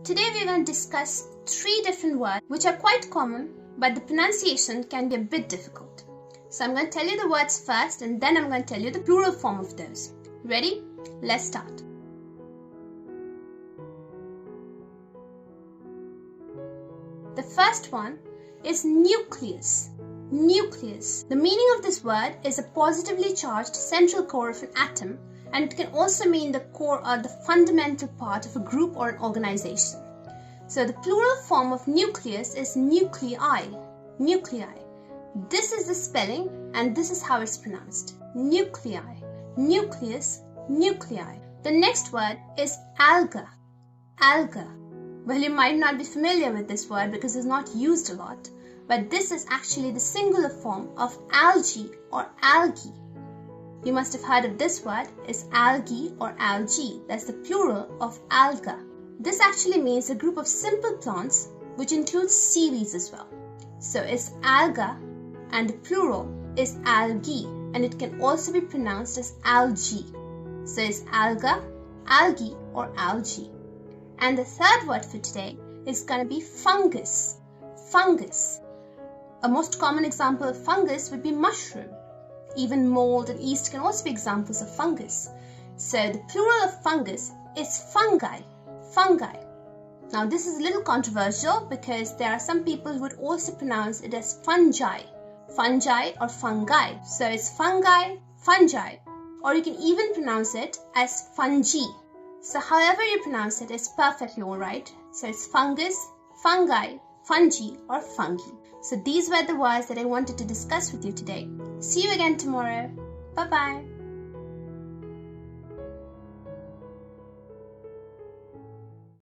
Today we're going to discuss 3 different words which are quite common, but the pronunciation can be a bit difficult. So I'm going to tell you the words first and then I'm going to tell you the plural form of those. Ready? Let's start. The first one is nucleus. Nucleus. The meaning of this word is a positively charged central core of an atom, and it can also mean the core or the fundamental part of a group or an organization. So the plural form of nucleus is nuclei. Nuclei. This is the spelling and this is how it's pronounced. Nuclei. Nucleus. Nuclei. The next word is alga. Alga. Well, you might not be familiar with this word because it's not used a lot, but this is actually the singular form of algae or algae. You must have heard of this word is algae or algae. That's the plural of alga. This actually means a group of simple plants which includes seaweeds as well. So it's alga and the plural is algae, and it can also be pronounced as algae. So it's alga, algae or algae. And the third word for today is going to be fungus. Fungus. A most common example of fungus would be mushroom. Even mold and yeast can also be examples of fungus. So the plural of fungus is fungi. Fungi. Now this is a little controversial because there are some people who would also pronounce it as fungi. Fungi or fungi. So it's fungi, fungi. Or you can even pronounce it as fungi. So however you pronounce it is perfectly alright. So it's fungus, fungi, fungi or fungi. So these were the words that I wanted to discuss with you today. See you again tomorrow. Bye-bye.